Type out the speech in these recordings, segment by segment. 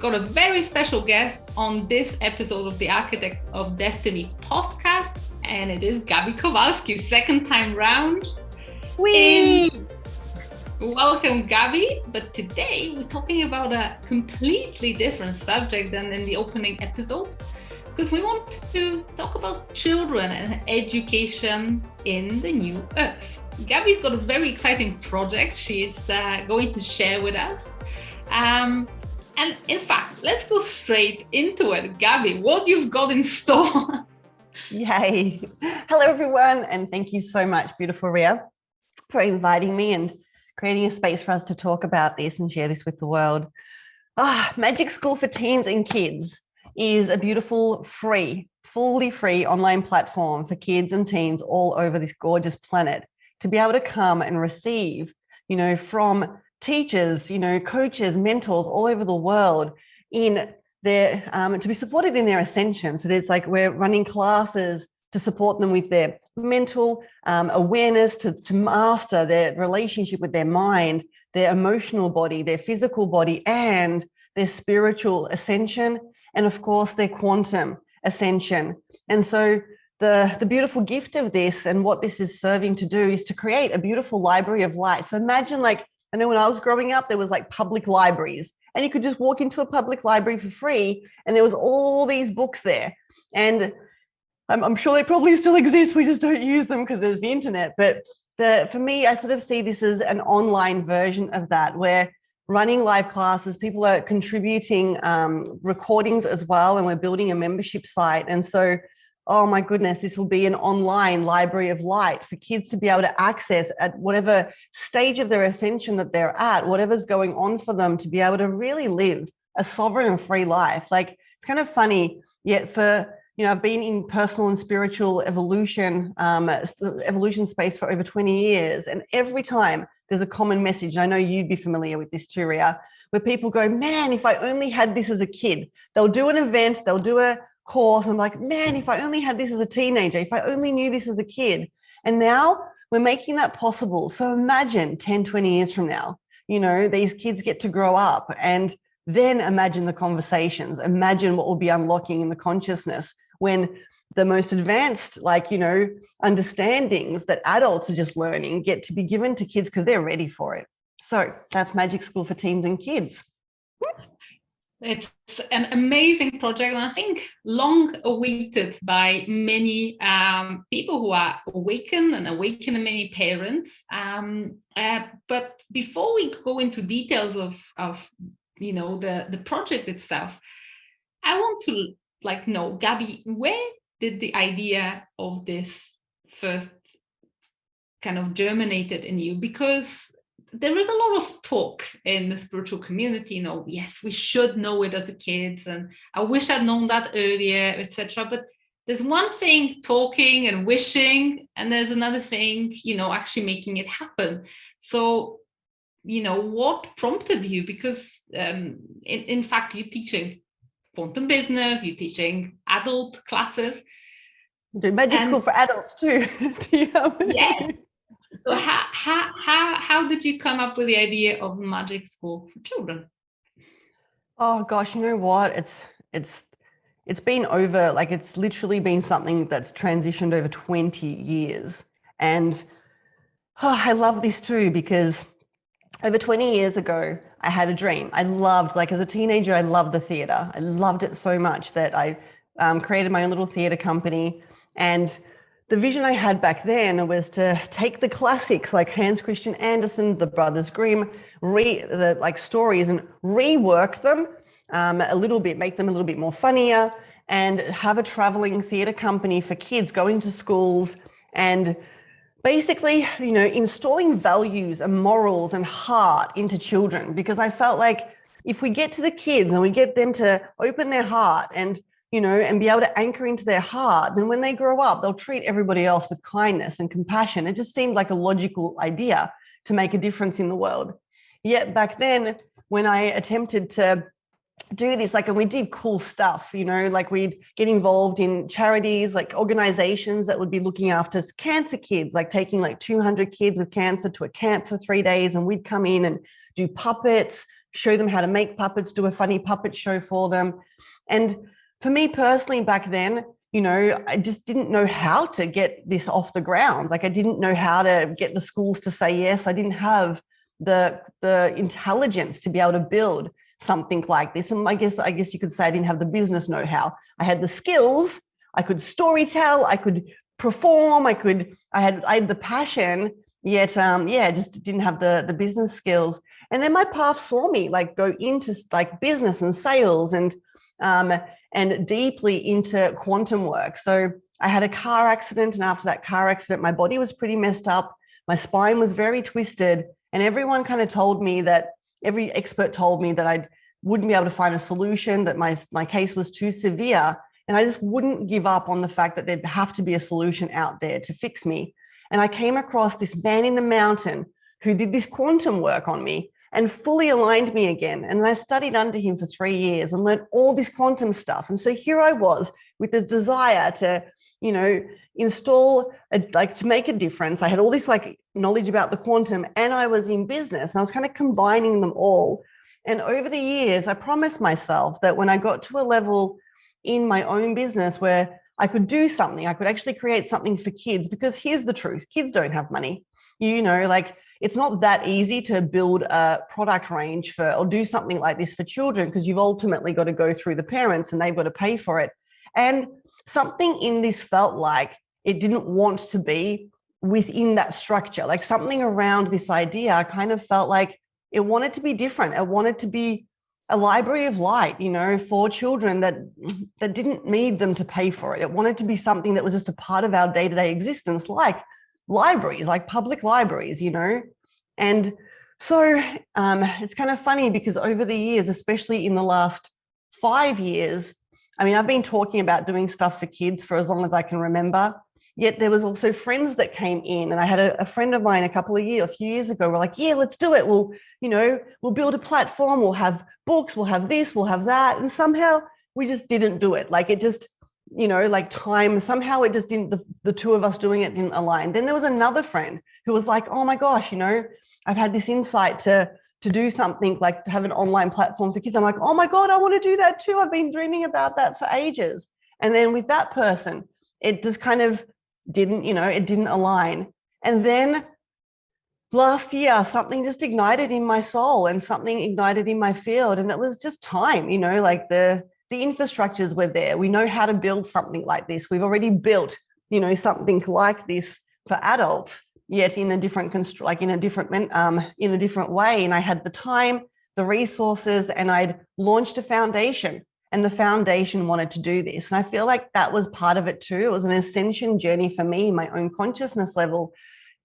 got a very special guest on this episode of the Architects of Destiny podcast, and it is Gaby Kowalski, second time round. Welcome, Gaby. But today we're talking about a completely different subject than in the opening episode, because we want to talk about children and education in the new earth. Gaby's got a very exciting project she's going to share with us. And in fact, let's go straight into it. Gaby, what you've got in store? Yay. Hello, everyone. And thank you so much, beautiful Riya, for inviting me and creating a space for us to talk about this and share this with the world. Magic School for Teens and Kids is a beautiful, fully free online platform for kids and teens all over this gorgeous planet to be able to come and receive, from teachers, coaches, mentors all over the world in their, to be supported in their ascension. So we're running classes to support them with their mental awareness, to master their relationship with their mind, their emotional body, their physical body, and their spiritual ascension, and of course their quantum ascension. And so the beautiful gift of this and what this is serving to do is to create a beautiful library of light. So imagine, I know when I was growing up, there was public libraries, and you could just walk into a public library for free, and there was all these books there. And I'm sure they probably still exist. We just don't use them because there's the internet. But for me, I sort of see this as an online version of that, where running live classes, people are contributing recordings as well, and we're building a membership site. And so, oh my goodness, this will be an online library of light for kids to be able to access at whatever stage of their ascension that they're at, whatever's going on for them, to be able to really live a sovereign and free life. It's kind of funny, yet I've been in personal and spiritual evolution space for over 20 years. And every time there's a common message, and I know you'd be familiar with this too, Riya, where people go, man, if I only had this as a kid. They'll do an event, they'll do a course. I'm like, man, if I only had this as a teenager, if I only knew this as a kid. And now we're making that possible. So imagine 10, 20 years from now, these kids get to grow up, and then imagine the conversations, imagine what will be unlocking in the consciousness when the most advanced, understandings that adults are just learning get to be given to kids because they're ready for it. So that's Magic School for Teens and Kids. It's an amazing project, and I think long awaited by many people who are awakened and many parents. But before we go into details of the project itself, I want to know, Gaby, where did the idea of this first kind of germinated in you? Because there is a lot of talk in the spiritual community, yes, we should know it as a kid, and I wish I'd known that earlier, etc. But there's one thing talking and wishing, and there's another thing, actually making it happen. So, what prompted you? Because in fact, you're teaching quantum business, you're teaching adult classes. Do Magic School for adults too. Yeah. So how did you come up with the idea of Magic School for children? Oh gosh, you know what? It's been over, it's literally been something that's transitioned over 20 years. And I love this too, because over 20 years ago, I had a dream. I loved, as a teenager, I loved the theater. I loved it so much that I created my own little theater company. And the vision I had back then was to take the classics like Hans Christian Andersen, the Brothers Grimm, the stories, and rework them a little bit, make them a little bit more funnier, and have a traveling theater company for kids going to schools and basically, installing values and morals and heart into children. Because I felt like if we get to the kids and we get them to open their heart and be able to anchor into their heart, then when they grow up, they'll treat everybody else with kindness and compassion. It just seemed like a logical idea to make a difference in the world. Yet back then, when I attempted to do this, and we did cool stuff, we'd get involved in charities, organizations that would be looking after cancer kids, taking 200 kids with cancer to a camp for 3 days, and we'd come in and do puppets, show them how to make puppets, do a funny puppet show for them. And for me personally, back then, you know, I just didn't know how to get this off the ground. Like I didn't know how to get the schools to say yes. I didn't have the intelligence to be able to build something like this. And I guess you could say I didn't have the business know-how. I had the skills, I could storytell, I could perform, I had the passion, yet just didn't have the business skills. And then my path saw me like go into like business and sales and deeply into quantum work. So I had a car accident, and after that car accident, my body was pretty messed up. My spine was very twisted, and everyone kind of told me that, every expert told me that I wouldn't be able to find a solution, that my case was too severe. And I just wouldn't give up on the fact that there'd have to be a solution out there to fix me. And I came across this man in the mountain who did this quantum work on me and fully aligned me again. And I studied under him for 3 years and learned all this quantum stuff. And so here I was with this desire to, you know, install, to make a difference. I had all this like knowledge about the quantum, and I was in business, and I was kind of combining them all. And over the years, I promised myself that when I got to a level in my own business where I could do something, I could actually create something for kids, because here's the truth, kids don't have money. You know, like it's not that easy to build a product range or do something like this for children, because you've ultimately got to go through the parents and they've got to pay for it. And something in this felt like it didn't want to be within that structure. Like something around this idea kind of felt like it wanted to be different. It wanted to be a library of light, you know, for children that didn't need them to pay for it. It wanted to be something that was just a part of our day-to-day existence, like libraries, like public libraries, you know. And so it's kind of funny because over the years, especially in the last 5 years, I mean, I've been talking about doing stuff for kids for as long as I can remember. Yet there was also friends that came in, and I had a friend of mine a few years ago. We're like, yeah, let's do it. We'll build a platform. We'll have books. We'll have this. We'll have that. And somehow we just didn't do it. Like it just, you know, like time. Somehow it just didn't. The two of us doing it didn't align. Then there was another friend who was like, oh my gosh, you know, I've had this insight to do something like to have an online platform for kids. I'm like, oh my God, I want to do that too. I've been dreaming about that for ages. And then with that person, it just kind of didn't, you know, it didn't align. And then last year, something just ignited in my soul and something ignited in my field. And it was just time, you know, like the infrastructures were there. We know how to build something like this. We've already built, you know, something like this for adults, yet in a different in a different way. And I had the time, the resources, and I'd launched a foundation. And the foundation wanted to do this. And I feel like that was part of it too. It was an ascension journey for me, my own consciousness level,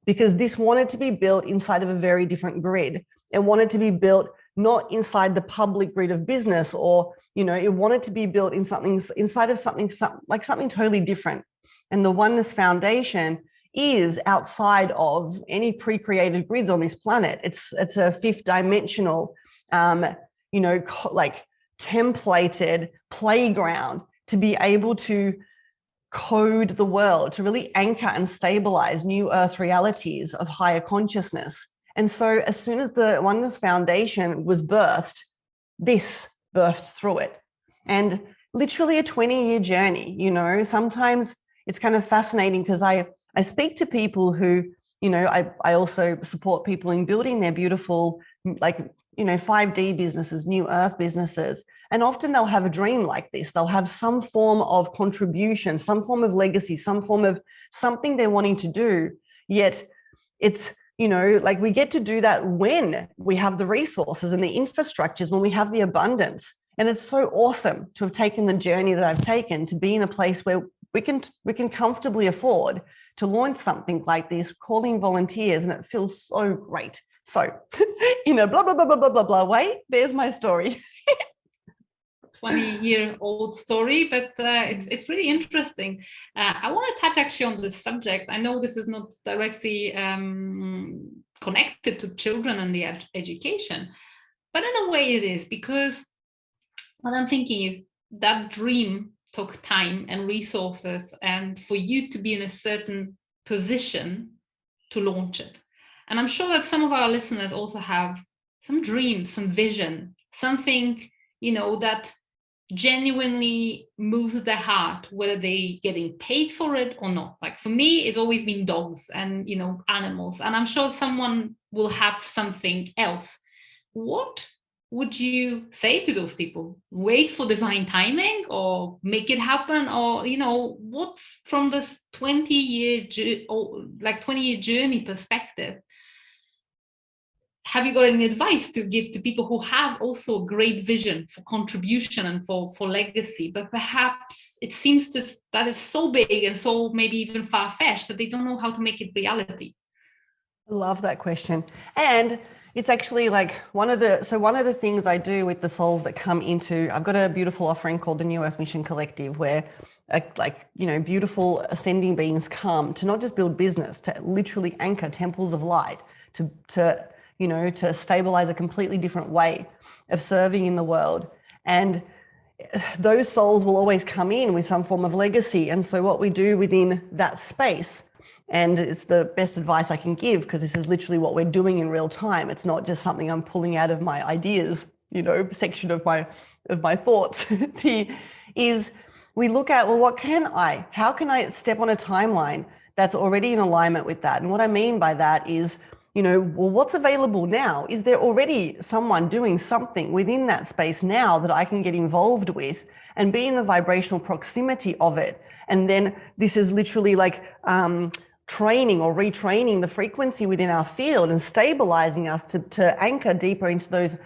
because this wanted to be built inside of a very different grid. It wanted to be built not inside the public grid of business, or, you know, it wanted to be built in inside of something totally different. And the Oneness Foundation is outside of any pre-created grids on this planet. It's a fifth dimensional, you know, like templated playground to be able to code the world, to really anchor and stabilize new earth realities of higher consciousness. And so as soon as the Oneness Foundation was birthed, this birthed through it. And literally a 20-year journey, you know. Sometimes it's kind of fascinating because I speak to people who, you know, I also support people in building their beautiful, like, you know, 5D businesses, new earth businesses. And often they'll have a dream like this. They'll have some form of contribution, some form of legacy, some form of something they're wanting to do. Yet it's, you know, like we get to do that when we have the resources and the infrastructures, when we have the abundance. And it's so awesome to have taken the journey that I've taken to be in a place where we can comfortably afford to launch something like this, calling volunteers, and it feels so great. So, in a blah, blah, blah, blah, blah, blah, blah way, there's my story. 20-year-old story, but it's really interesting. I want to touch actually on this subject. I know this is not directly connected to children and the education, but in a way it is, because what I'm thinking is that dream took time and resources, and for you to be in a certain position to launch it. And I'm sure that some of our listeners also have some dream, some vision, something, that genuinely moves their heart, whether they getting paid for it or not. Like for me, it's always been dogs and, animals. And I'm sure someone will have something else. What would you say to those people? Wait for divine timing or make it happen? Or, what's from this 20-year journey perspective? Have you got any advice to give to people who have also a great vision for contribution and for legacy, but perhaps it seems that it's so big and so maybe even far-fetched that they don't know how to make it reality? I love that question. And it's actually like one of the things I do with the souls that come into, I've got a beautiful offering called the New Earth Mission Collective, where beautiful ascending beings come to not just build business, to literally anchor temples of light, to stabilize a completely different way of serving in the world. And those souls will always come in with some form of legacy. And so what we do within that space, and it's the best advice I can give, because this is literally what we're doing in real time. It's not just something I'm pulling out of my ideas, section of my thoughts, is we look at, well, how can I step on a timeline that's already in alignment with that? And what I mean by that is, what's available now? Is there already someone doing something within that space now that I can get involved with and be in the vibrational proximity of it? And then this is literally like training or retraining the frequency within our field and stabilizing us to anchor deeper into those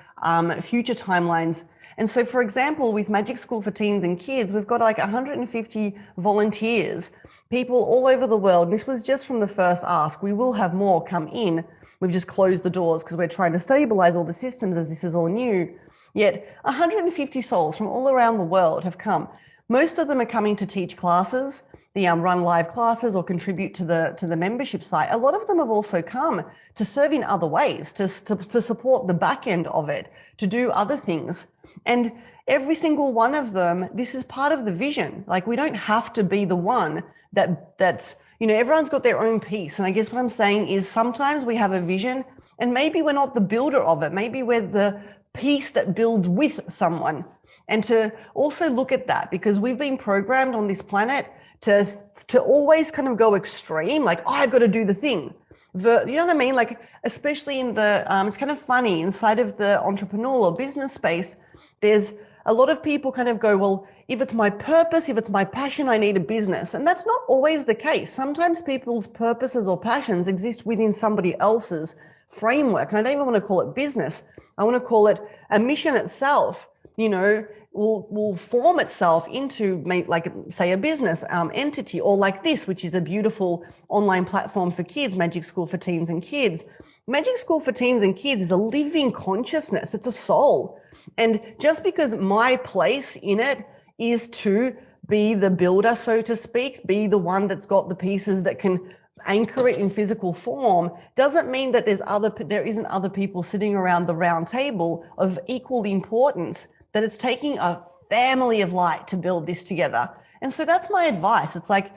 future timelines. And so, for example, with Magic School for Teens and Kids, we've got like 150 volunteers, people all over the world. And this was just from the first ask. We will have more come in. We've just closed the doors because we're trying to stabilize all the systems as this is all new. Yet 150 souls from all around the world have come. Most of them are coming to teach classes, run live classes or contribute to the membership site. A lot of them have also come to serve in other ways, to support the back end of it, to do other things. And every single one of them, this is part of the vision. Like, we don't have to be the one that's everyone's got their own piece. And I guess what I'm saying is sometimes we have a vision and maybe we're not the builder of it. Maybe we're the piece that builds with someone. And to also look at that, because we've been programmed on this planet to always kind of go extreme, like, oh, I've got to do the thing. You know what I mean? Like, especially in it's kind of funny, inside of the entrepreneurial or business space, there's a lot of people kind of go, well, if it's my purpose, if it's my passion, I need a business. And that's not always the case. Sometimes people's purposes or passions exist within somebody else's framework. And I don't even want to call it business. I want to call it a mission itself, will form itself into, like, say, a business entity, or like this, which is a beautiful online platform for kids, Magic School for Teens and Kids. Magic School for Teens and Kids is a living consciousness. It's a soul. And just because my place in it is to be the builder, so to speak, be the one that's got the pieces that can anchor it in physical form, doesn't mean that there isn't other people sitting around the round table of equal importance, that it's taking a family of light to build this together. And so that's my advice. It's like,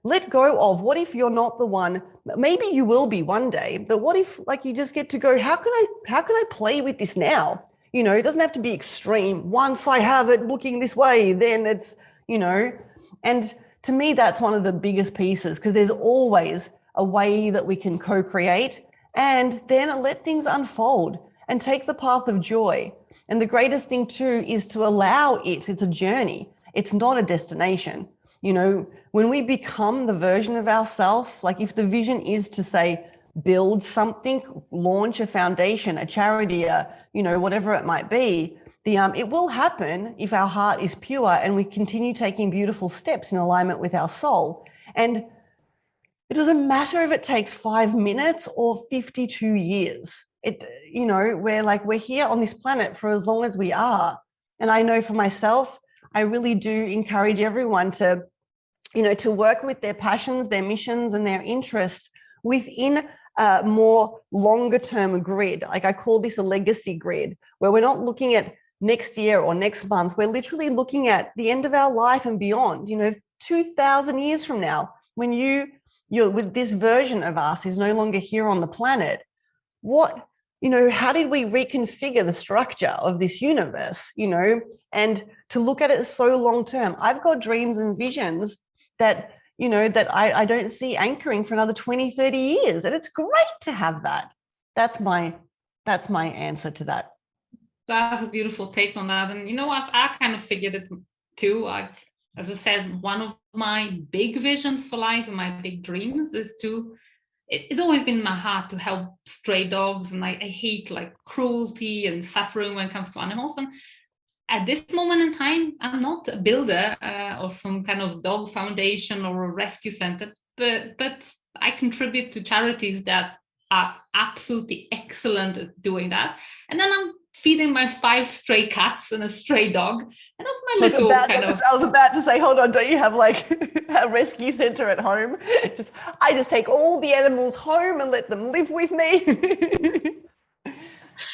let go of, what if you're not the one? Maybe you will be one day, but what if, like, you just get to go, how can I play with this now? It doesn't have to be extreme. Once I have it looking this way, then it's, and to me, that's one of the biggest pieces, because there's always a way that we can co-create and then let things unfold and take the path of joy. And the greatest thing too is to allow it. It's a journey. It's not a destination. When we become the version of ourselves, like, if the vision is to say, build something, launch a foundation, a charity, whatever it might be, it will happen if our heart is pure and we continue taking beautiful steps in alignment with our soul. And it doesn't matter if it takes 5 minutes or 52 years. We're here on this planet for as long as we are. And I know for myself, I really do encourage everyone to work with their passions, their missions, and their interests within a more longer term grid. Like, I call this a legacy grid, where we're not looking at next year or next month. We're literally looking at the end of our life and beyond, 2,000 years from now, when you're with this version of us is no longer here on the planet. What how did we reconfigure the structure of this universe, and to look at it so long term. I've got dreams and visions that, that I don't see anchoring for another 20, 30 years. And it's great to have that. That's my answer to that. That's a beautiful take on that. And I kind of figured it too. As I said, one of my big visions for life and my big dreams is it's always been in my heart to help stray dogs. And I hate like cruelty and suffering when it comes to animals. And at this moment in time, I'm not a builder of some kind of dog foundation or a rescue center, but I contribute to charities that are absolutely excellent at doing that. And then I'm feeding my 5 stray cats and a stray dog. And that's my little I was about to say, hold on, don't you have like a rescue center at home? I just take all the animals home and let them live with me.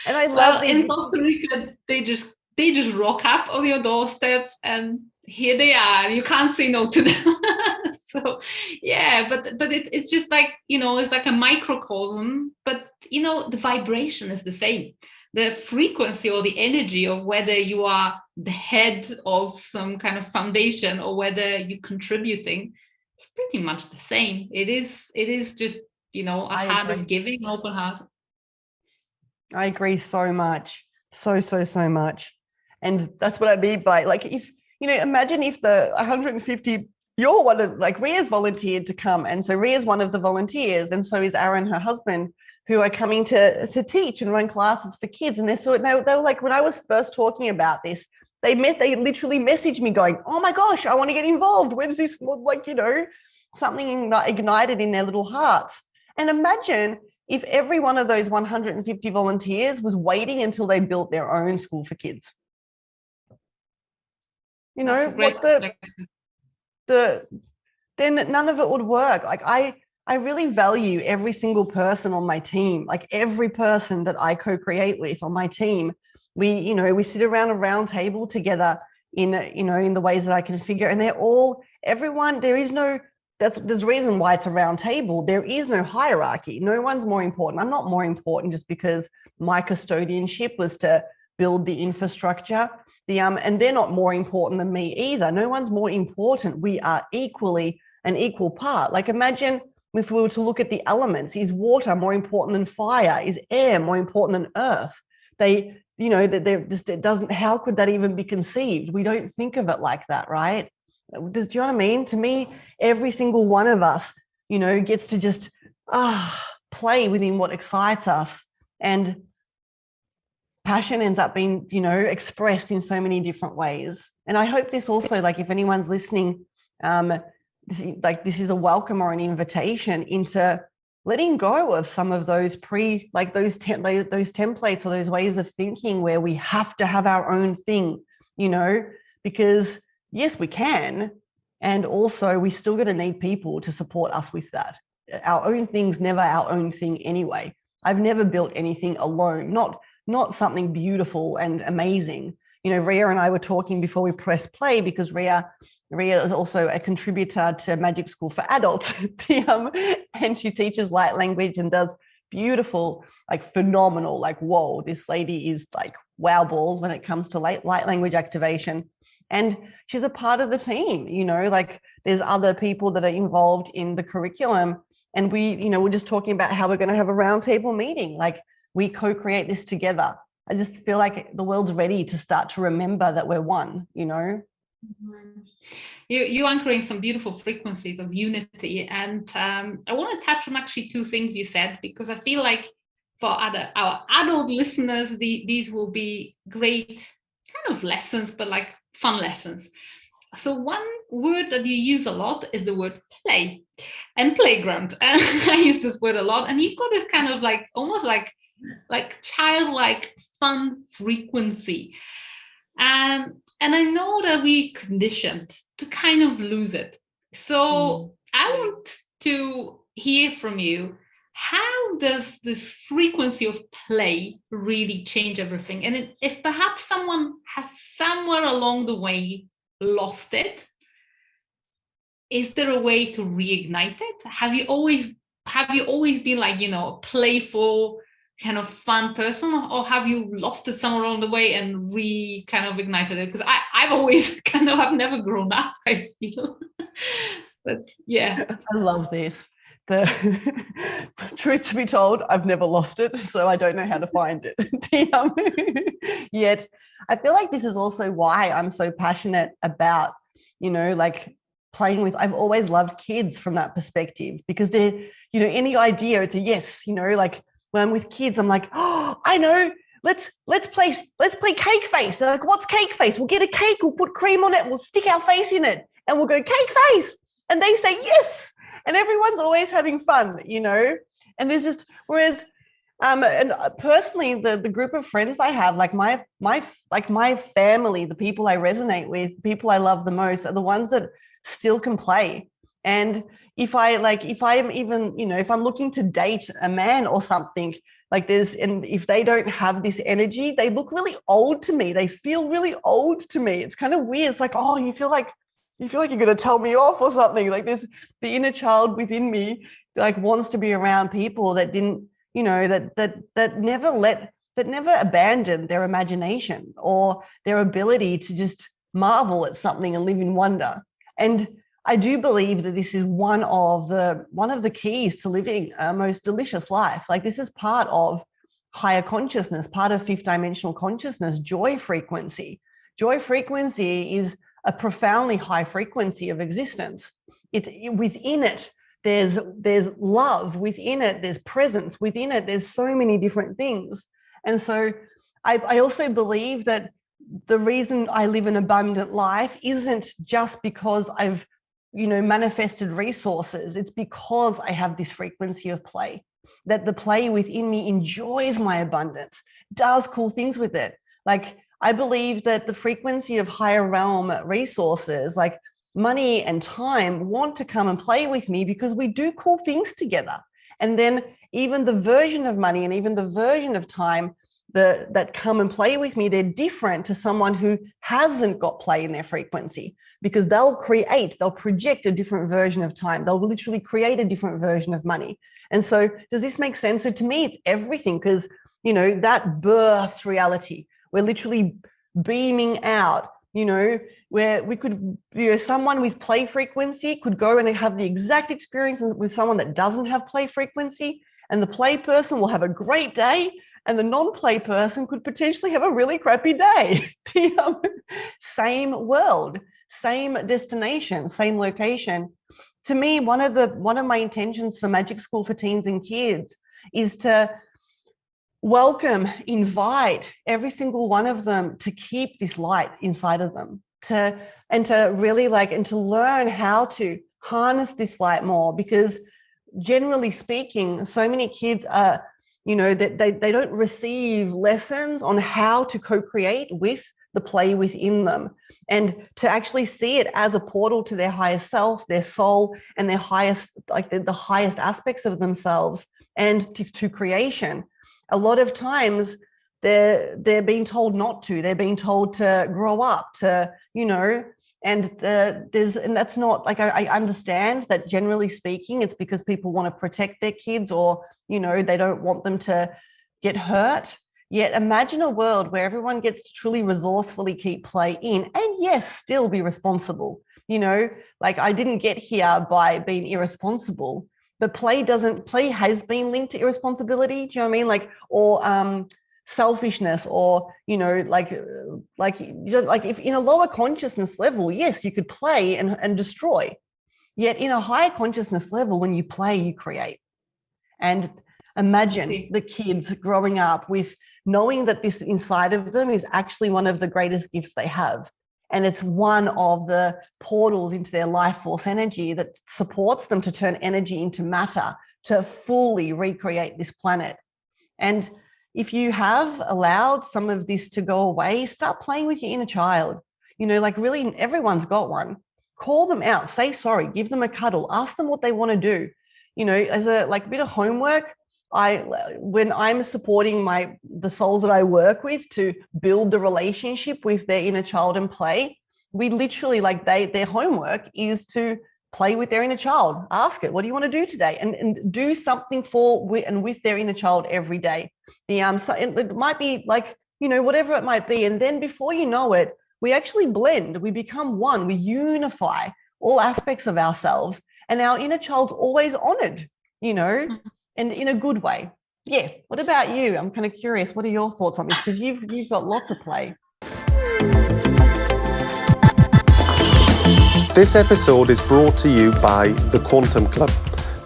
And I love these. In Costa Rica, they just rock up on your doorstep and here they are. You can't say no to them. So yeah, but it's just like, it's like a microcosm, but the vibration is the same. The frequency or the energy of whether you are the head of some kind of foundation or whether you're contributing, it's pretty much the same. It is just, a heart of giving, an open heart. I agree so much. So much. And that's what I mean by, like, if, imagine if the 150, you're one of, like, Ria's volunteered to come. And so Ria's one of the volunteers. And so is Aaron, her husband, who are coming to teach and run classes for kids. And they were like, when I was first talking about this, they literally messaged me going, oh my gosh, I want to get involved. When is this, like, something ignited in their little hearts. And imagine if every one of those 150 volunteers was waiting until they built their own school for kids. Then none of it would work. Like, I really value every single person on my team, like every person that I co-create with on my team. We sit around a round table together in the ways that I can figure, and there's a reason why it's a round table. There is no hierarchy. No one's more important. I'm not more important just because my custodianship was to build the infrastructure. And they're not more important than me either. No one's more important. We are equally an equal part. Like, imagine if we were to look at the elements, is water more important than fire? Is air more important than earth? How could that even be conceived? We don't think of it like that, right? Do you know what I mean? To me, every single one of us, gets to just play within what excites us. And passion ends up being, expressed in so many different ways. And I hope this also, like, if anyone's listening, this is a welcome or an invitation into letting go of some of those those templates or those ways of thinking where we have to have our own thing, because yes, we can. And also we still going to need people to support us with that. Our own thing's never our own thing anyway. I've never built anything alone, not something beautiful and amazing. Riya and I were talking before we pressed play, because Riya is also a contributor to Magic School for Adults. And she teaches light language and does beautiful, like phenomenal, like, whoa, this lady is like wow balls when it comes to light language activation. And she's a part of the team, like there's other people that are involved in the curriculum. And we're just talking about how we're going to have a roundtable meeting. Like, we co-create this together. I just feel like the world's ready to start to remember that we're one, You're anchoring some beautiful frequencies of unity. And I want to touch on actually 2 things you said, because I feel like for our adult listeners, these will be great kind of lessons, but like fun lessons. So one word that you use a lot is the word play and playground. And I use this word a lot. And you've got this kind of like, almost like childlike fun frequency. And I know that we conditioned to kind of lose it. So I want to hear from you. How does this frequency of play really change everything? And if perhaps someone has somewhere along the way lost it, is there a way to reignite it? Have you always been like, playful, kind of fun person, or have you lost it somewhere along the way and kind of ignited it? Because I've always kind of have never grown up, I feel. But yeah. I love this. The truth to be told, I've never lost it, so I don't know how to find it. Yet I feel like this is also why I'm so passionate about, like playing with, I've always loved kids from that perspective, because they're, any idea, it's a yes, like when I'm with kids, I'm like, oh, I know, let's play cake face. They're like, what's cake face? We'll get a cake, we'll put cream on it, we'll stick our face in it, and we'll go cake face. And they say yes. And everyone's always having fun, and there's just, whereas, and personally, the group of friends I have, like my family, the people I resonate with, the people I love the most, are the ones that still can play. And if I'm even, if I'm looking to date a man or something, like and if they don't have this energy, they look really old to me. They feel really old to me. It's kind of weird. It's like, oh, you feel like you're going to tell me off or something. Like this, the inner child within me, like wants to be around people that didn't, that never abandoned their imagination or their ability to just marvel at something and live in wonder. And I do believe that this is one of the keys to living a most delicious life. Like this is part of higher consciousness, part of fifth dimensional consciousness, joy frequency. Joy frequency is a profoundly high frequency of existence. Within it, there's love within it, there's presence within it, there's so many different things. And so I also believe that the reason I live an abundant life isn't just because I've manifested resources. It's because I have this frequency of play, that the play within me enjoys my abundance, does cool things with it. Like I believe that the frequency of higher realm resources like money and time want to come and play with me because we do cool things together. And then even the version of money and even the version of time that come and play with me, they're different to someone who hasn't got play in their frequency, because they'll project a different version of time. They'll literally create a different version of money. And so does this make sense? So to me, it's everything, because, that births reality. We're literally beaming out, where we could, someone with play frequency could go and have the exact experience with someone that doesn't have play frequency. And the play person will have a great day, and the non-play person could potentially have a really crappy day. Same world, same destination, same location. To me, one of my intentions for Magic School for Teens and Kids is to welcome, invite every single one of them to keep this light inside of them, to really and to learn how to harness this light more, because generally speaking, so many kids are, that they don't receive lessons on how to co-create with the play within them, and to actually see it as a portal to their higher self, their soul, and their highest, the highest aspects of themselves, and to creation. A lot of times they're being told not to. They're being told to grow up, to, and that's not I understand that generally speaking, it's because people want to protect their kids, or, they don't want them to get hurt. Yet imagine a world where everyone gets to truly resourcefully keep play in, and yes, still be responsible. I didn't get here by being irresponsible, but play has been linked to irresponsibility. Do you know what I mean? Or selfishness, or, if in a lower consciousness level, yes, you could play and destroy. Yet in a higher consciousness level, when you play, you create. And imagine the kids growing up with knowing that this inside of them is actually one of the greatest gifts they have. And it's one of the portals into their life force energy that supports them to turn energy into matter, to fully recreate this planet. And if you have allowed some of this to go away, start playing with your inner child. Really, everyone's got one. Call them out, say sorry, give them a cuddle, ask them what they want to do. As a bit of homework, when I'm supporting the souls that I work with to build the relationship with their inner child and play, we literally their homework is to play with their inner child. Ask it, what do you want to do today? And do something for and with their inner child every day. So it might be like, whatever it might be. And then before you know it, we actually blend, we become one, we unify all aspects of ourselves, and our inner child's always honored, and in a good way. Yeah. What about you? I'm kind of curious. What are your thoughts on this? Because you've got lots of play. This episode is brought to you by the Quantum Club.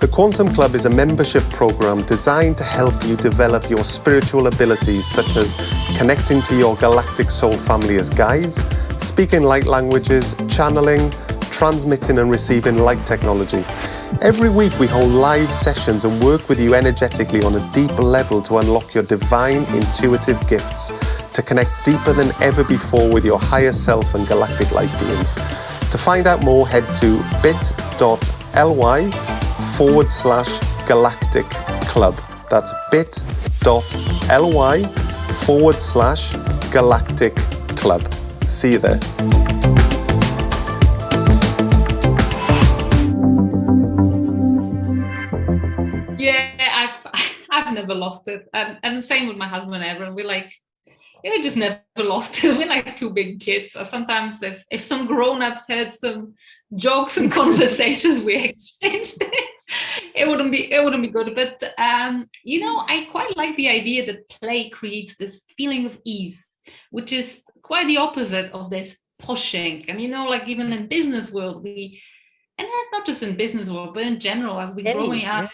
The Quantum Club is a membership program designed to help you develop your spiritual abilities, such as connecting to your galactic soul family as guides, speaking light languages, channeling, transmitting and receiving light technology. Every week we hold live sessions and work with you energetically on a deeper level to unlock your divine intuitive gifts, to connect deeper than ever before with your higher self and galactic light beings. To find out more, head to bit.ly/galactic club. That's bit.ly/galactic club. See you there. Yeah, I've never lost it, and same with my husband Aaron. We're like, we just never lost it. We're like two big kids. Sometimes if some grown-ups had some jokes and conversations we exchanged, it wouldn't be good. But I quite like the idea that play creates this feeling of ease, which is quite the opposite of this pushing. And like even in business world, and not just in business world, but in general, as we're growing up,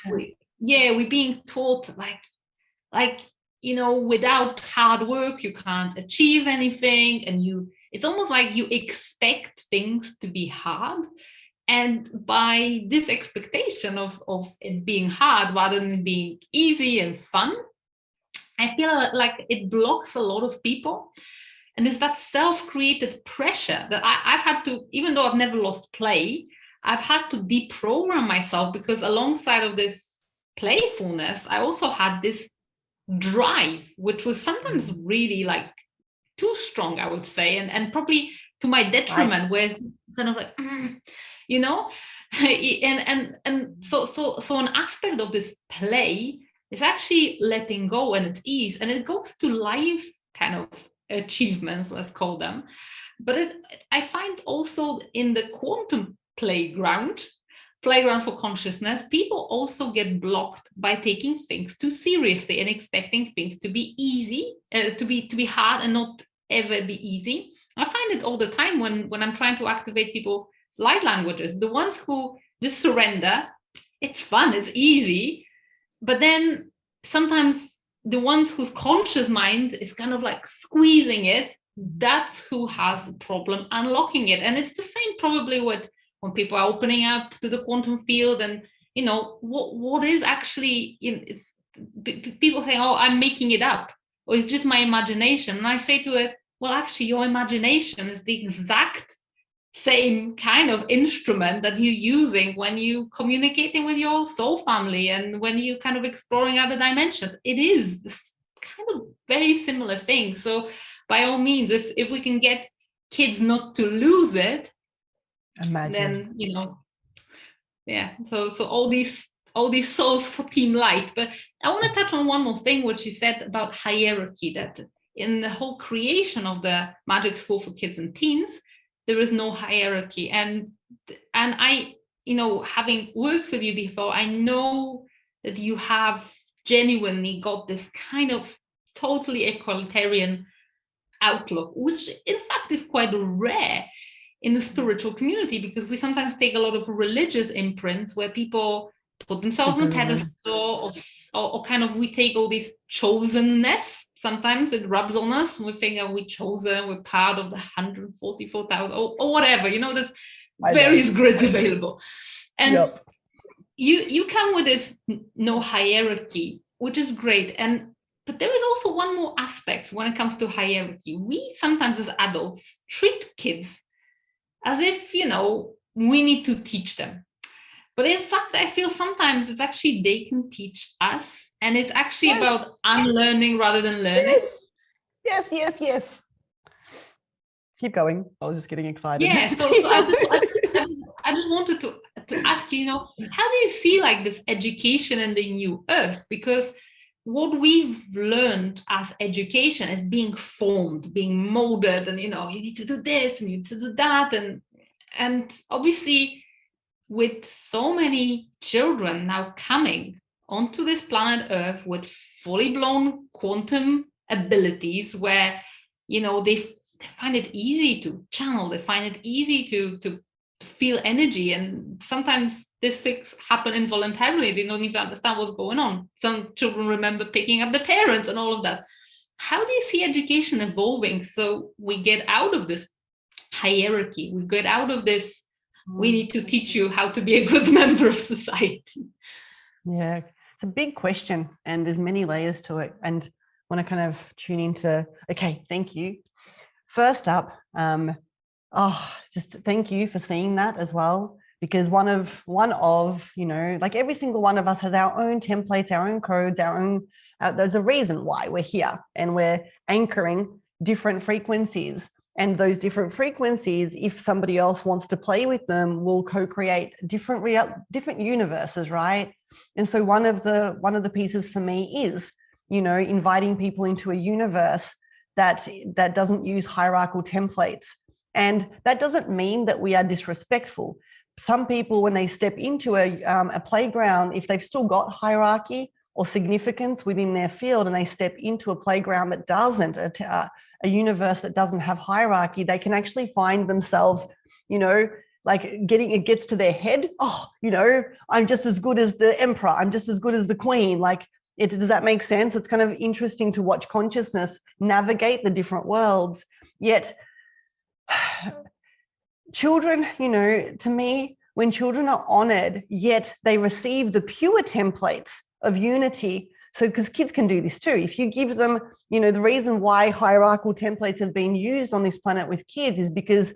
we're being taught like without hard work, you can't achieve anything. And it's almost like you expect things to be hard. And by this expectation of it being hard rather than being easy and fun, I feel like it blocks a lot of people. And it's that self-created pressure that I've had to, even though I've never lost play, I've had to deprogram myself, because alongside of this playfulness, I also had this drive, which was sometimes really like too strong, I would say, and probably to my detriment, where it's kind of like, and so an aspect of this play is actually letting go and it's ease, and it goes to life kind of achievements, let's call them. But I find also in the quantum playground for consciousness, people also get blocked by taking things too seriously and expecting things to be easy, to be hard and not ever be easy. I find it all the time when I'm trying to activate people's light languages. The ones who just surrender, it's fun, it's easy. But then sometimes the ones whose conscious mind is kind of like squeezing it, that's who has a problem unlocking it. And it's the same probably with when people are opening up to the quantum field, and what is actually it's people saying, oh, I'm making it up, or it's just my imagination. And I say to it, well, actually your imagination is the exact same kind of instrument that you're using when you communicating with your soul family and when you kind of exploring other dimensions. It is this kind of very similar thing. So by all means, if we can get kids not to lose it, then so all these souls for Team Light. But I want to touch on one more thing, which you said about hierarchy, that in the whole creation of the Magic School for Kids and Teens, there is no hierarchy. And I, having worked with you before, I know that you have genuinely got this kind of totally egalitarian outlook, which in fact is quite rare in the spiritual community, because we sometimes take a lot of religious imprints where people put themselves on a pedestal, or kind of we take all this chosenness. Sometimes it rubs on us and we think that we're chosen, we're part of the 144,000 or whatever, there's various grids available. And you come with this no hierarchy, which is great. But there is also one more aspect when it comes to hierarchy. We sometimes as adults treat kids as if, we need to teach them. But in fact, I feel sometimes it's actually they can teach us. And it's actually about unlearning rather than learning. Yes. Keep going. I was just getting excited. Yeah, so I just wanted to ask you, how do you see like this education in the new earth? Because what we've learned as education is being formed, being molded, and you need to do this and you need to do that, and obviously with so many children now coming onto this planet Earth with fully blown quantum abilities, where they find it easy to channel, they find it easy to feel energy, and sometimes these things happen involuntarily. They don't even understand what's going on. Some children remember picking up the parents and all of that. How do you see education evolving so we get out of this hierarchy, we get out of this we need to teach you how to be a good member of society? Yeah, it's a big question and there's many layers to it. And when I kind of tune into, okay, thank you. First up, just thank you for seeing that as well, because one of like every single one of us has our own templates, our own codes, our own, there's a reason why we're here, and we're anchoring different frequencies. And those different frequencies, if somebody else wants to play with them, will co-create different universes, right? And so one of the pieces for me is, inviting people into a universe that doesn't use hierarchical templates. And that doesn't mean that we are disrespectful. Some people, when they step into a playground, if they've still got hierarchy or significance within their field, and they step into a playground that doesn't, a universe that doesn't have hierarchy, they can actually find themselves, like it gets to their head. Oh, I'm just as good as the emperor. I'm just as good as the queen. Does that make sense? It's kind of interesting to watch consciousness navigate the different worlds. Yet children, to me, when children are honored, yet they receive the pure templates of unity. So, because kids can do this too. If you give them, the reason why hierarchical templates have been used on this planet with kids is because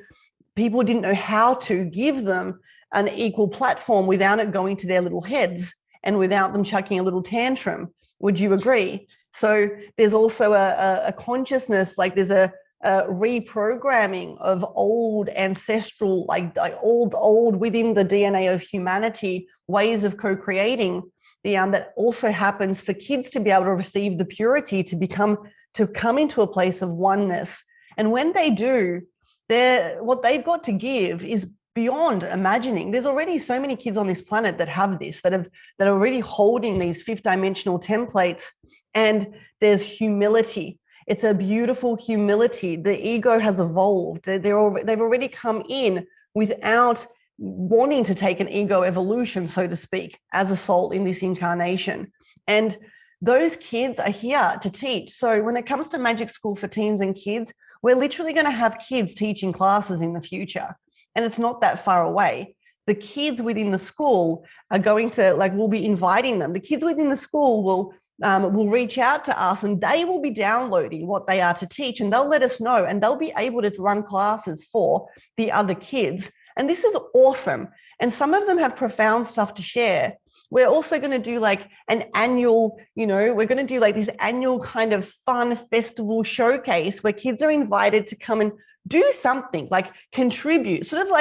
people didn't know how to give them an equal platform without it going to their little heads and without them chucking a little tantrum. Would you agree? So there's also a consciousness, like there's a reprogramming of old ancestral, like old within the DNA of humanity, ways of co-creating. That also happens for kids to be able to receive the purity, to come into a place of oneness. And when they do, what they've got to give is beyond imagining. There's already so many kids on this planet that have this, that are already holding these fifth dimensional templates. And there's humility. It's a beautiful humility. The ego has evolved. They've already come in without wanting to take an ego evolution, so to speak, as a soul in this incarnation. And those kids are here to teach. So when it comes to Magic School for Teens and Kids, we're literally going to have kids teaching classes in the future. And it's not that far away. The kids within the school are going to, we'll be inviting them. The kids within the school will reach out to us, and they will be downloading what they are to teach, and they'll let us know, and they'll be able to run classes for the other kids. And this is awesome. And some of them have profound stuff to share. We're also going to do an annual, we're going to do this annual kind of fun festival showcase where kids are invited to come and do something, contribute, sort of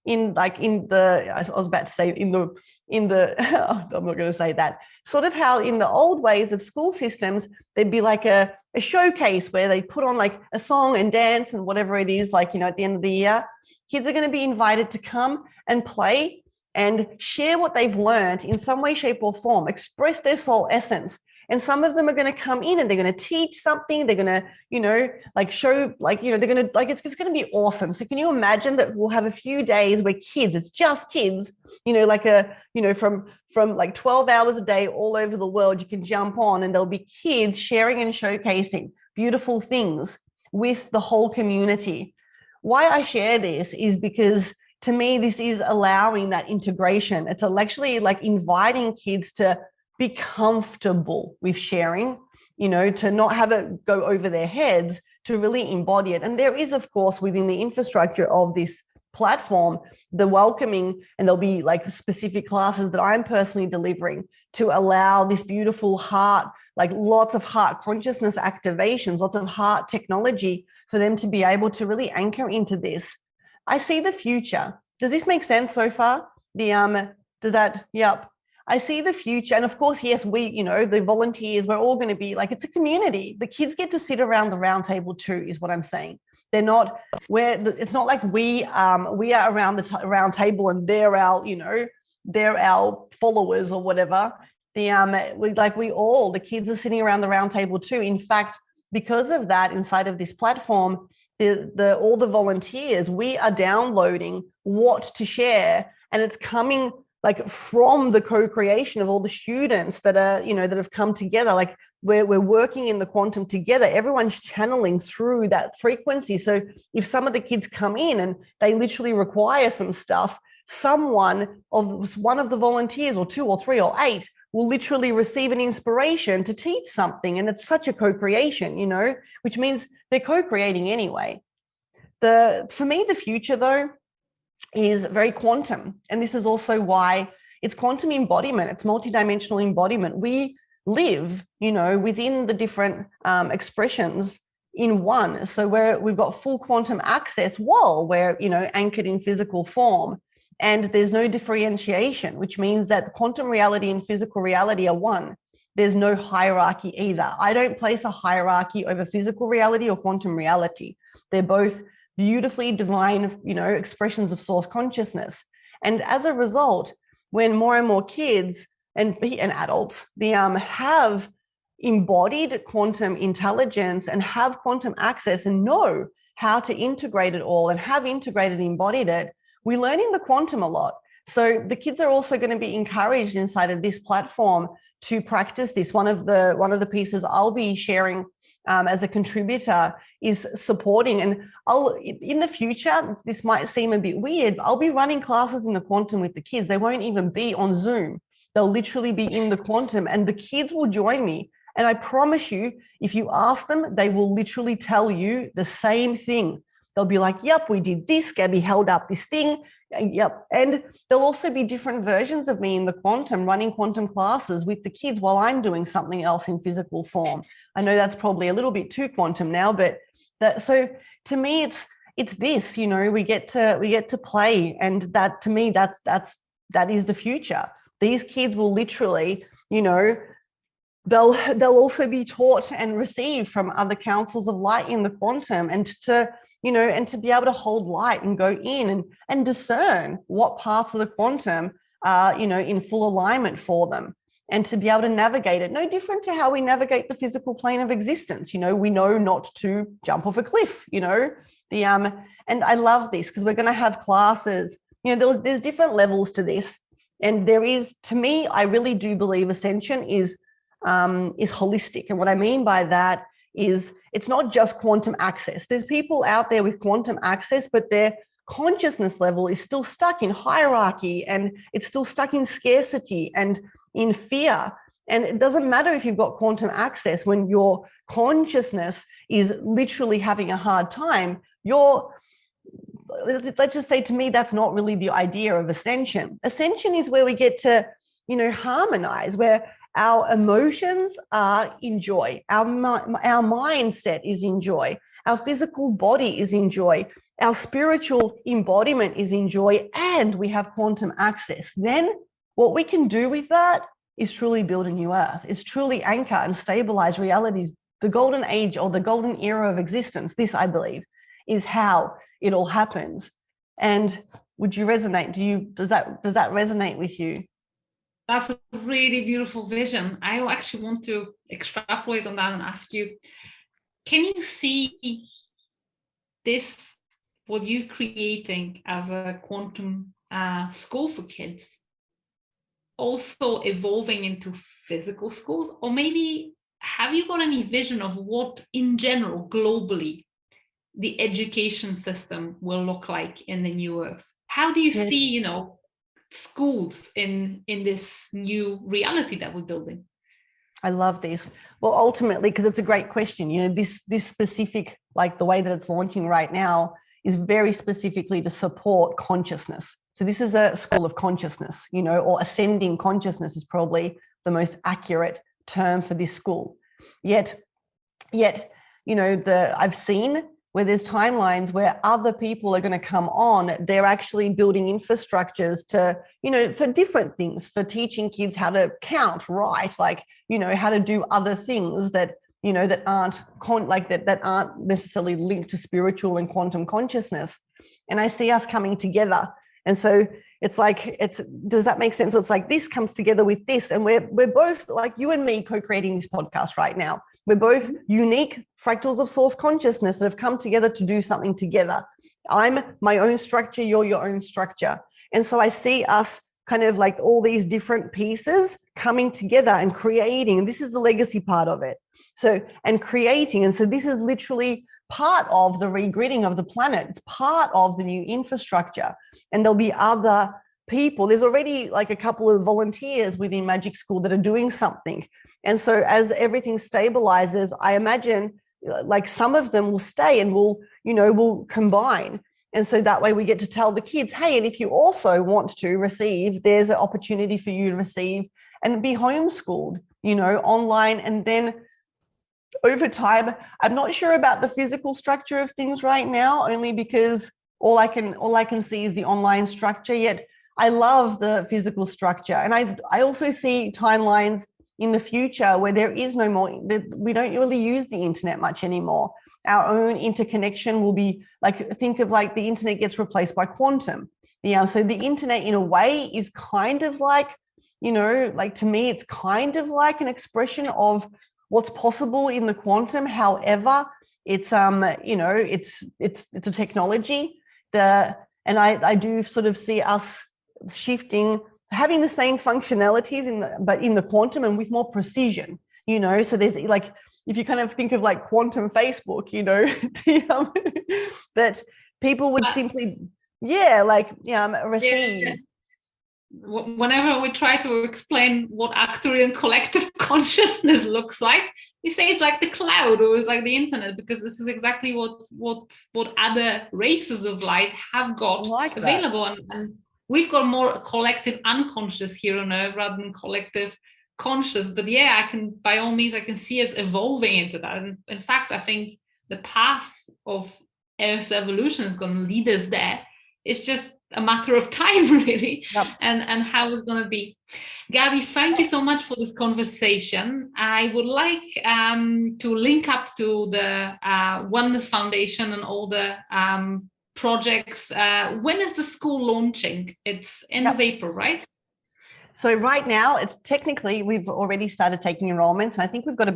in the, I was about to say in the I'm not going to say that, sort of how in the old ways of school systems, there'd be a showcase where they put on a song and dance and whatever it is, at the end of the year. Kids are going to be invited to come and play and share what they've learned in some way, shape or form, express their soul essence. And some of them are going to come in and they're going to teach something. They're going to, show, they're going to, it's just going to be awesome. So can you imagine that we'll have a few days where kids, it's just kids, from 12 hours a day all over the world, you can jump on and there'll be kids sharing and showcasing beautiful things with the whole community. Why I share this is because to me, this is allowing that integration. It's actually inviting kids to be comfortable with sharing, to not have it go over their heads, to really embody it. And there is, of course, within the infrastructure of this platform, the welcoming, and there'll be specific classes that I'm personally delivering to allow this beautiful heart, lots of heart consciousness activations, lots of heart technology for them to be able to really anchor into this. I see the future. Does this make sense so far? Does that, yep. I see the future. And of course, yes, we, the volunteers, we're all going to be like, it's a community. The kids get to sit around the round table too, is what I'm saying. They're not, it's not like we are around the round table and they're our followers or whatever. The kids are sitting around the round table too. In fact, because of that, inside of this platform, all the volunteers, we are downloading what to share, and it's coming like from the co-creation of all the students that are, that have come together. Like we're working in the quantum together. Everyone's channeling through that frequency. So if some of the kids come in and they literally require some stuff, one of the volunteers, or 2 or 3 or 8, will literally receive an inspiration to teach something. And it's such a co-creation, which means they're co-creating anyway. For me, the future though is very quantum. And this is also why it's quantum embodiment. It's multidimensional embodiment. We live, within the different expressions in one. So we've got full quantum access while we're, anchored in physical form. And there's no differentiation, which means that quantum reality and physical reality are one. There's no hierarchy either. I don't place a hierarchy over physical reality or quantum reality. They're both beautifully divine, expressions of source consciousness. And as a result, when more and more kids and adults have embodied quantum intelligence and have quantum access and know how to integrate it all and have integrated and embodied it, we learn in the quantum a lot. So the kids are also going to be encouraged inside of this platform to practice this. One of the pieces I'll be sharing as a contributor is supporting, and in the future, this might seem a bit weird, I'll be running classes in the quantum with the kids. They won't even be on Zoom. They'll literally be in the quantum, and the kids will join me. And I promise you, if you ask them, they will literally tell you the same thing. They'll be like, yep, we did this. Gabby held up this thing. Yep. And there'll also be different versions of me in the quantum, running quantum classes with the kids while I'm doing something else in physical form. I know that's probably a little bit too quantum now, but so to me, it's this, we get to play. And that, to me, that is the future. These kids will literally, they'll also be taught and receive from other councils of light in the quantum, and to be able to hold light and go in and discern what parts of the quantum are, in full alignment for them, and to be able to navigate it. No different to how we navigate the physical plane of existence. We know not to jump off a cliff, and I love this because we're going to have classes, there's different levels to this. And there is, to me, I really do believe Ascension is holistic. And what I mean by that is it's not just quantum access. There's people out there with quantum access, but their consciousness level is still stuck in hierarchy, and it's still stuck in scarcity and in fear. And it doesn't matter if you've got quantum access when your consciousness is literally having a hard time. Let's just say, to me, that's not really the idea of Ascension. Ascension is where we get to, harmonize, where our emotions are in joy, our mindset is in joy, our physical body is in joy, our spiritual embodiment is in joy, and we have quantum access. Then what we can do with that is truly build a new earth, is truly anchor and stabilize realities. The golden age, or the golden era of existence, this, I believe, is how it all happens. And would you resonate? Does that resonate with you? That's a really beautiful vision. I actually want to extrapolate on that and ask you, can you see this, what you're creating as a quantum school for kids, also evolving into physical schools? Or maybe have you got any vision of what, in general, globally, the education system will look like in the new earth? How do you see, schools in this new reality that we're building? I love this. Well, ultimately, because it's a great question, this specific, like the way that it's launching right now, is very specifically to support consciousness. So this is a school of consciousness, or ascending consciousness is probably the most accurate term for this school. Yet, I've seen where there's timelines where other people are going to come on. They're actually building infrastructures to, for different things, for teaching kids how to count, right? Like, how to do other things that, that aren't that aren't necessarily linked to spiritual and quantum consciousness. And I see us coming together. And so it's like, does that make sense? So it's like this comes together with this. And we're both, like you and me, co-creating this podcast right now. We're both unique fractals of source consciousness that have come together to do something together. I'm my own structure, you're your own structure. And so I see us kind of like all these different pieces coming together and creating. And this is the legacy part of it. So, and creating. And so this is literally part of the regridding of the planet. It's part of the new infrastructure. And there'll be other people. There's already like a couple of volunteers within Magic School that are doing something. And so as everything stabilizes, I imagine like some of them will stay and will combine. And so that way we get to tell the kids, hey, and if you also want to receive, there's an opportunity for you to receive and be homeschooled, online. And then over time, I'm not sure about the physical structure of things right now, only because all I can see is the online structure. Yet I love the physical structure. And I also see timelines in the future where there is no more, we don't really use the internet much anymore. Our own interconnection will be like, think of like the internet gets replaced by quantum. So the internet in a way is kind of like, like to me, it's kind of like an expression of what's possible in the quantum. However, it's it's a technology. And I do sort of see us shifting, having the same functionalities but in the quantum and with more precision, so there's like, if you kind of think of like quantum Facebook, that people would simply, receive. Yeah. Whenever we try to explain what Arcturian collective consciousness looks like, we say it's like the cloud or it's like the internet, because this is exactly what other races of light have got available. And we've got more collective unconscious here on Earth rather than collective conscious. But yeah, by all means, I can see us evolving into that. And in fact, I think the path of Earth's evolution is going to lead us there. It's just a matter of time, really. Yep. and how it's going to be. Gaby, thank you so much for this conversation. I would like to link up to the Oneness Foundation and all the projects. When is the school launching? It's end of April, right? So right now, it's technically, we've already started taking enrollments, and I think we've got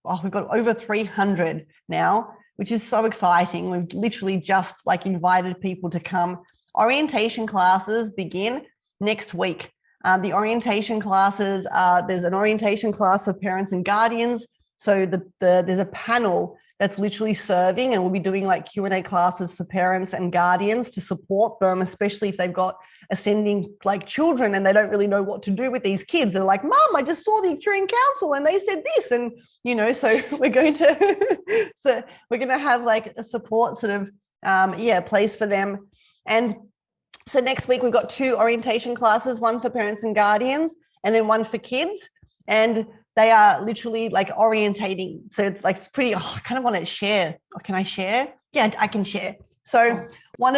over 300 now, which is so exciting. We've literally just like invited people to come. Orientation classes begin next week. The orientation classes, there's an orientation class for parents and guardians. So there's a panel that's literally serving, and we'll be doing like Q&A classes for parents and guardians to support them, especially if they've got ascending like children and they don't really know what to do with these kids. They're like, Mom, I just saw the Arcturian Council and they said this. And, so we're going to have like a support sort of, place for them. And so next week we've got 2 orientation classes, one for parents and guardians and then one for kids. And they are literally like orientating. So it's like, it's pretty, I kind of want to share. Can I share? Yeah, I can share. So I'll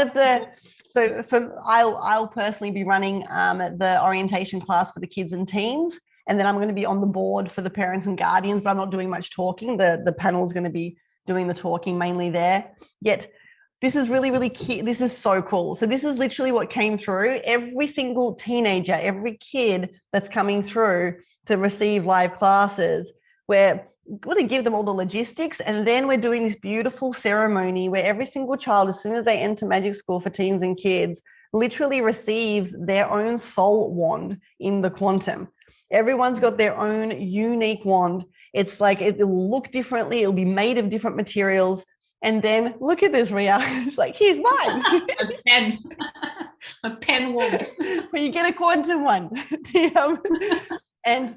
personally be running the orientation class for the kids and teens. And then I'm going to be on the board for the parents and guardians, but I'm not doing much talking. The panel is going to be doing the talking mainly there. Yet this is really, really key. This is so cool. So this is literally what came through. Every single teenager, every kid that's coming through to receive live classes, we're going to give them all the logistics. And then we're doing this beautiful ceremony where every single child, as soon as they enter Magic School for teens and kids, literally receives their own soul wand in the quantum. Everyone's got their own unique wand. It's like, it will look differently. It'll be made of different materials. And then look at this, Riya. It's like, here's mine. A pen wand. Well, you get a quantum one. And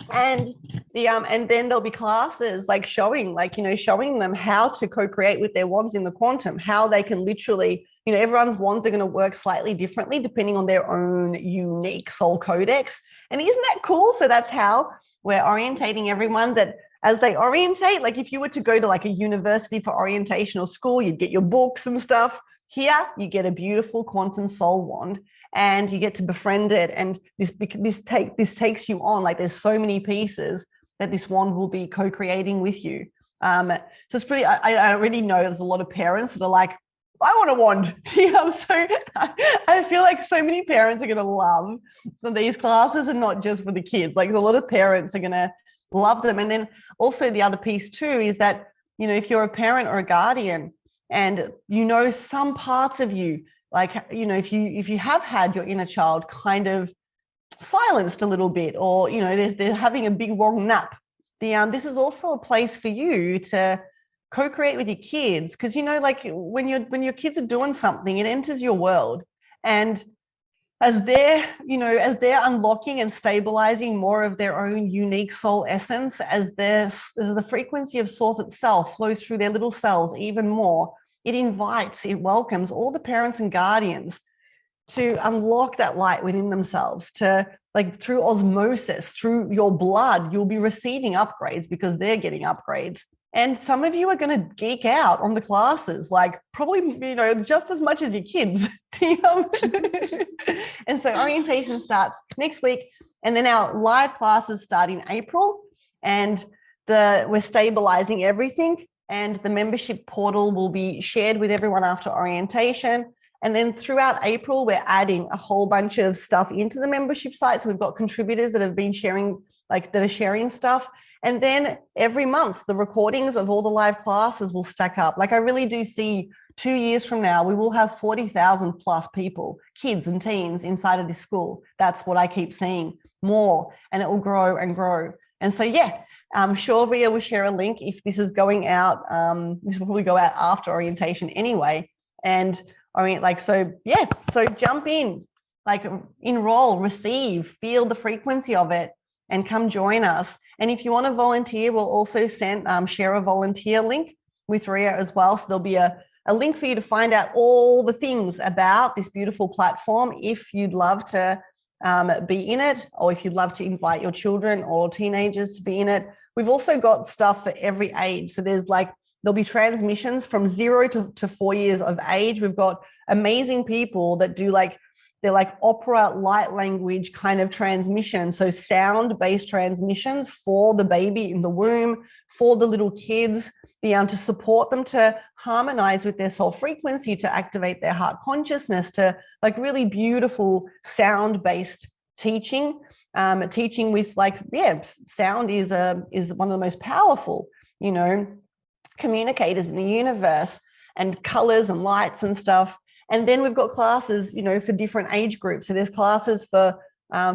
then there'll be classes like showing them how to co-create with their wands in the quantum, how they can literally, everyone's wands are going to work slightly differently depending on their own unique soul codex. And isn't that cool? So that's how we're orientating everyone, that as they orientate, like if you were to go to like a university for orientation or school, you'd get your books and stuff. Here, you get a beautiful quantum soul wand, and you get to befriend it. And this takes you on, like there's so many pieces that this wand will be co-creating with you. So it's pretty, I already know there's a lot of parents that are like, I want a wand. So I feel like so many parents are going to love some of these classes, and not just for the kids. Like a lot of parents are going to love them. And then also the other piece too is that, you know, if you're a parent or a guardian and you know some parts of you, like, you know, if you have had your inner child kind of silenced a little bit, or, you know, they're having a big long nap, this is also a place for you to co-create with your kids, because, you know, like when your kids are doing something, it enters your world, and as they're unlocking and stabilizing more of their own unique soul essence, as the frequency of source itself flows through their little cells even more, it welcomes all the parents and guardians to unlock that light within themselves, to, like, through osmosis, through your blood, you'll be receiving upgrades because they're getting upgrades. And some of you are going to geek out on the classes, like probably, you know, just as much as your kids. And so orientation starts next week. And then our live classes start in April. And we're stabilizing everything. And the membership portal will be shared with everyone after orientation. And then throughout April, we're adding a whole bunch of stuff into the membership site. So we've got contributors that have been sharing, that are sharing stuff. And then every month, the recordings of all the live classes will stack up. Like, I really do see 2 years from now, we will have 40,000 plus people, kids and teens inside of this school. That's what I keep seeing, more, and it will grow and grow. And so, yeah, I'm sure Riya will share a link if this is going out. This will probably go out after orientation anyway. And so jump in, like, enroll, receive, feel the frequency of it, and come join us. And if you want to volunteer, we'll also share a volunteer link with Riya as well. So there'll be a link for you to find out all the things about this beautiful platform if you'd love to be in it, or if you'd love to invite your children or teenagers to be in it. We've also got stuff for every age. So there'll be transmissions from 0 to 4 years of age. We've got amazing people that do they're like opera light language kind of transmission. So sound-based transmissions for the baby in the womb, for the little kids, to support them to harmonize with their soul frequency, to activate their heart consciousness, to like really beautiful sound-based teaching. Teaching with sound is one of the most powerful, communicators in the universe, and colors and lights and stuff. And then we've got classes, for different age groups. So there's classes for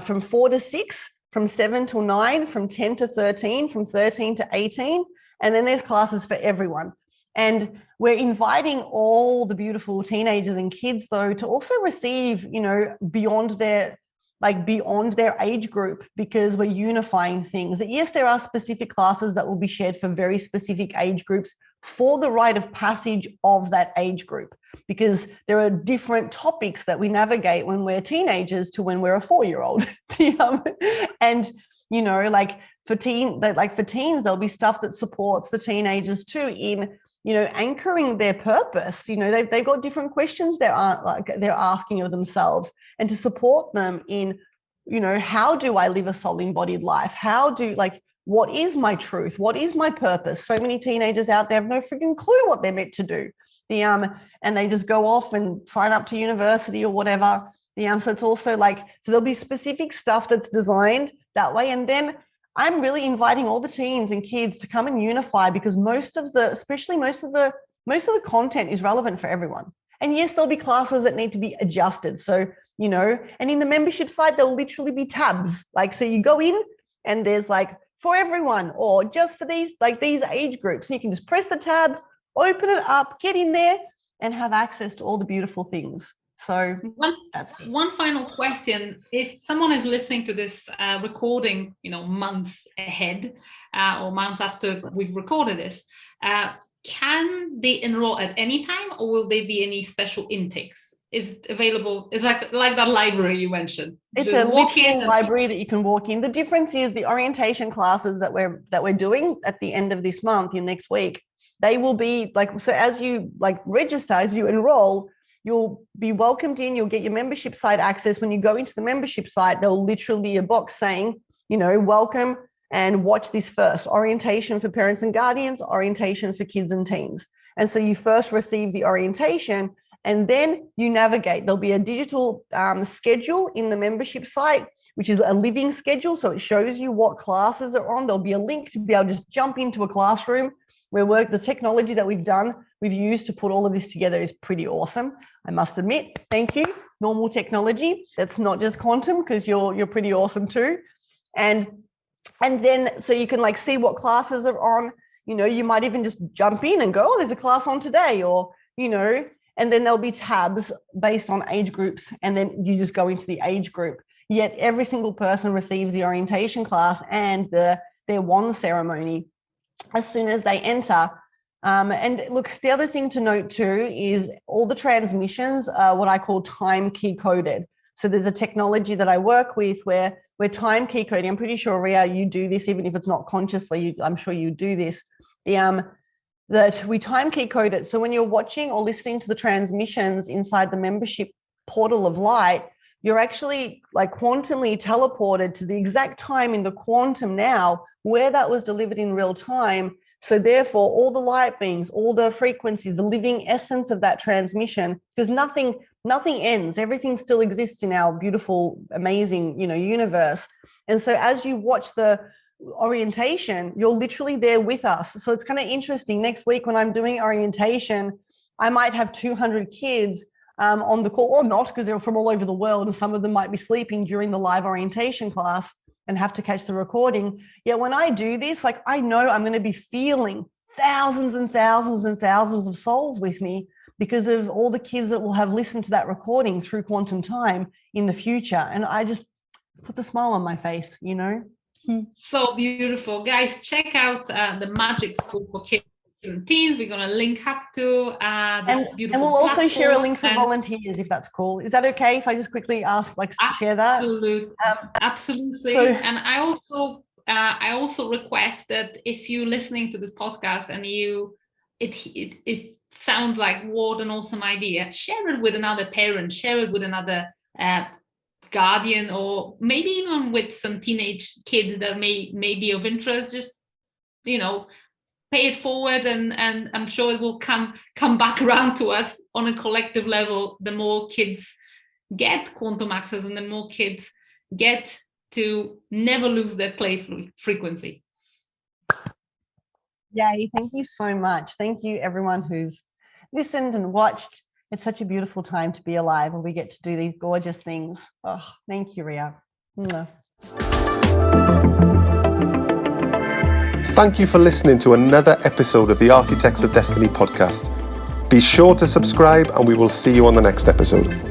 from 4 to 6, from 7 to 9, from 10 to 13, from 13 to 18. And then there's classes for everyone. And we're inviting all the beautiful teenagers and kids, though, to also receive, beyond their age group, because we're unifying things. Yes, there are specific classes that will be shared for very specific age groups for the rite of passage of that age group, because there are different topics that we navigate when we're teenagers to when we're a 4-year-old. And, for teens, there'll be stuff that supports the teenagers too in, anchoring their purpose. They've got different questions they're asking of themselves, and to support them in, how do I live a soul embodied life? What is my truth? What is my purpose? So many teenagers out there have no freaking clue what they're meant to do. And they just go off and sign up to university or whatever. So it's also so there'll be specific stuff that's designed that way. And then I'm really inviting all the teens and kids to come and unify, because most of the content is relevant for everyone. And yes, there'll be classes that need to be adjusted. So, and in the membership site, there'll literally be tabs. So you go in and there's for everyone, or just for these age groups. And you can just press the tab, open it up, get in there, and have access to all the beautiful things. So one final question: if someone is listening to this recording, months ahead or months after we've recorded this, can they enroll at any time, or will there be any special intakes? is available. It's like that library you mentioned. It's a literal library that you can walk in. The difference is the orientation classes that we're doing at the end of this month, in next week, they will be like, so as you like register, as you enroll, you'll be welcomed in, you'll get your membership site access. When you go into the membership site, there'll literally be a box saying, you know, welcome and watch this first. Orientation for parents and guardians, orientation for kids and teens. And so you first receive the orientation and then you navigate. There'll be a digital schedule in the membership site, which is a living schedule. So it shows you what classes are on. There'll be a link to be able to just jump into a classroom where the technology that we've used to put all of this together is pretty awesome. I must admit, thank you. Normal technology. That's not just quantum, because you're pretty awesome too. And then so you can like see what classes are on. You know, you might even just jump in and go, oh, there's a class on today, or, you know, and then there'll be tabs based on age groups. And then you just go into the age group. Yet every single person receives the orientation class and their wand ceremony as soon as they enter. And look, the other thing to note too is all the transmissions are what I call time key coded. So there's a technology that I work with where we're time key coding. I'm pretty sure, Riya, you do this, even if it's not consciously, I'm sure you do this. That we time key code it. So when you're watching or listening to the transmissions inside the membership portal of light, you're actually like quantumly teleported to the exact time in the quantum now where that was delivered in real time. So therefore, all the light beings, all the frequencies, the living essence of that transmission, because nothing ends. Everything still exists in our beautiful, amazing, you know, universe. And so as you watch the orientation, you're literally there with us. So it's kind of interesting. Next week when I'm doing orientation, I might have 200 kids on the call, or not, because they're from all over the world, and some of them might be sleeping during the live orientation class and have to catch the recording. Yet when I do this, like, I know I'm going to be feeling thousands and thousands and thousands of souls with me because of all the kids that will have listened to that recording through quantum time in the future. And I just puts a smile on my face, you know. So beautiful. Guys, check out the Magic School for Kids and Teens. We're going to link up to this beautiful and we'll also platform. share a link for volunteers, if that's cool. Is that okay if I just quickly ask, like, share that? Absolutely. So, and I also request that if you're listening to this podcast and it sounds like what an awesome idea, share it with another parent, share it with another guardian, or maybe even with some teenage kids that may be of interest. Just, you know, pay it forward, and I'm sure it will come back around to us on a collective level. The more kids get quantum access and the more kids get to never lose their play frequency. Yay, thank you so much. Thank you everyone who's listened and watched. It's such a beautiful time to be alive, and we get to do these gorgeous things. Oh, thank you, Riya. Thank you for listening to another episode of the Architects of Destiny podcast. Be sure to subscribe, and we will see you on the next episode.